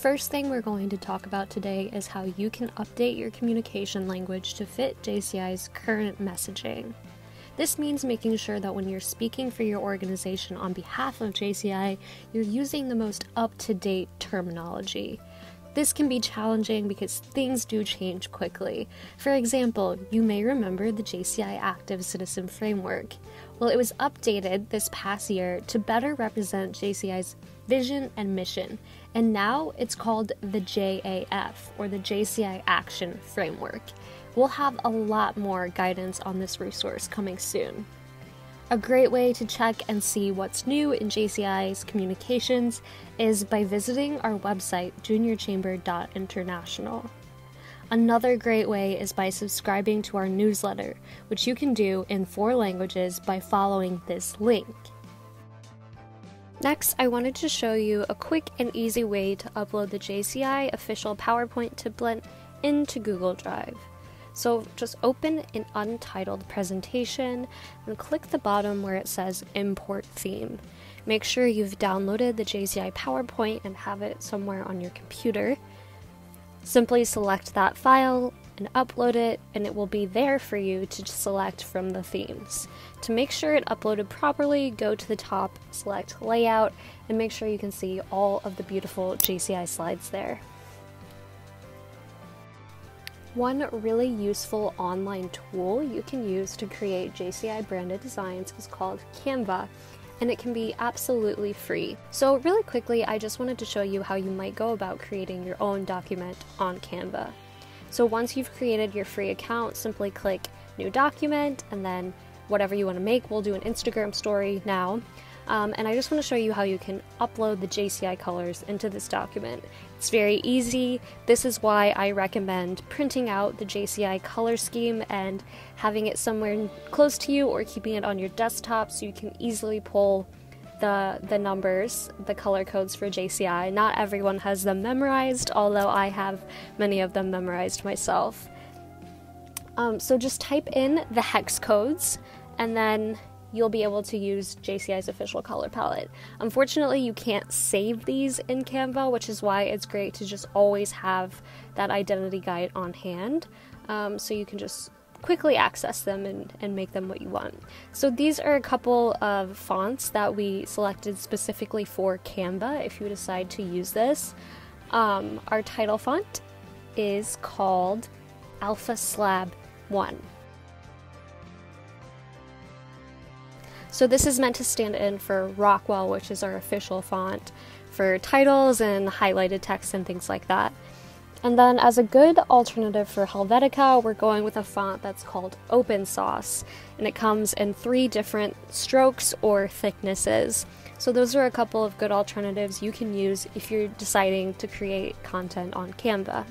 first thing we're going to talk about today is how you can update your communication language to fit JCI's current messaging. This means making sure that when you're speaking for your organization on behalf of JCI, you're using the most up-to-date terminology. This can be challenging because things do change quickly. For example, you may remember the JCI Active Citizen Framework. Well, it was updated this past year to better represent JCI's vision and mission, and now it's called the JAF, or the JCI Action Framework. We'll have a lot more guidance on this resource coming soon. A great way to check and see what's new in JCI's communications is by visiting our website, juniorchamber.international. Another great way is by subscribing to our newsletter, which you can do in 4 languages by following this link. Next, I wanted to show you a quick and easy way to upload the JCI official PowerPoint template into Google Drive. So just open an Untitled presentation and click the bottom where it says Import Theme. Make sure you've downloaded the JCI PowerPoint and have it somewhere on your computer. Simply select that file and upload it, and it will be there for you to select from the themes. To make sure it uploaded properly, go to the top, select Layout, and make sure you can see all of the beautiful JCI slides there. One really useful online tool you can use to create JCI branded designs is called Canva, and it can be absolutely free. So really quickly, I just wanted to show you how you might go about creating your own document on Canva. So once you've created your free account, simply click New Document, and then whatever you want to make. We'll do an Instagram story now. And I just want to show you how you can upload the JCI colors into this document. It's very easy. This is why I recommend printing out the JCI color scheme and having it somewhere close to you, or keeping it on your desktop so you can easily pull the numbers, the color codes for JCI. Not everyone has them memorized, although I have many of them memorized myself. So just type in the hex codes, and then you'll be able to use JCI's official color palette. Unfortunately, you can't save these in Canva, which is why it's great to just always have that identity guide on hand, so you can just quickly access them and make them what you want. So these are a couple of fonts that we selected specifically for Canva if you decide to use this. Our title font is called Alpha Slab 1. So this is meant to stand in for Rockwell, which is our official font for titles and highlighted text and things like that. And then as a good alternative for Helvetica, we're going with a font that's called Open Sauce, and it comes in 3 different strokes or thicknesses. So those are a couple of good alternatives you can use if you're deciding to create content on Canva.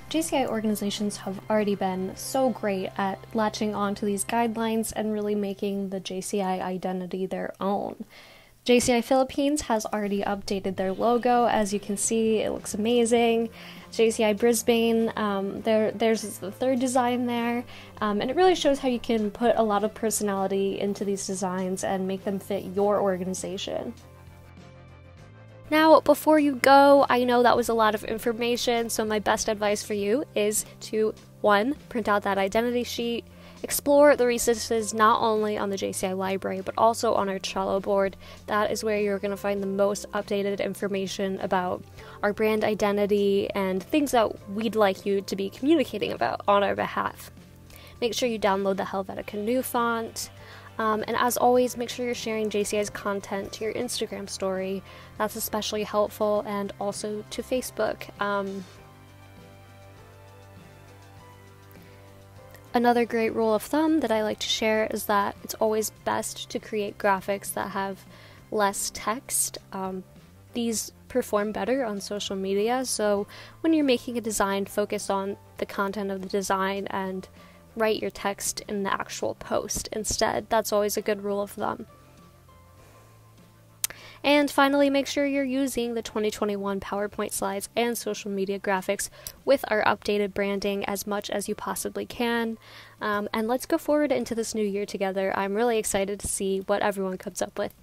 JCI organizations have already been so great at latching onto these guidelines and really making the JCI identity their own. JCI Philippines has already updated their logo. As you can see, it looks amazing. JCI Brisbane, there's the 3rd design there, and it really shows how you can put a lot of personality into these designs and make them fit your organization. Now, before you go, I know that was a lot of information, so my best advice for you is to, 1, print out that identity sheet, explore the resources not only on the JCI library, but also on our Trello board. That is where you're going to find the most updated information about our brand identity and things that we'd like you to be communicating about on our behalf. Make sure you download the Helvetica new font. And as always, make sure you're sharing JCI's content to your Instagram story. That's especially helpful, and also to Facebook. Another great rule of thumb that I like to share is that it's always best to create graphics that have less text. These perform better on social media, so when you're making a design, focus on the content of the design and write your text in the actual post instead. That's always a good rule of thumb. And finally, make sure you're using the 2021 PowerPoint slides and social media graphics with our updated branding as much as you possibly can. And let's go forward into this new year together. I'm really excited to see what everyone comes up with.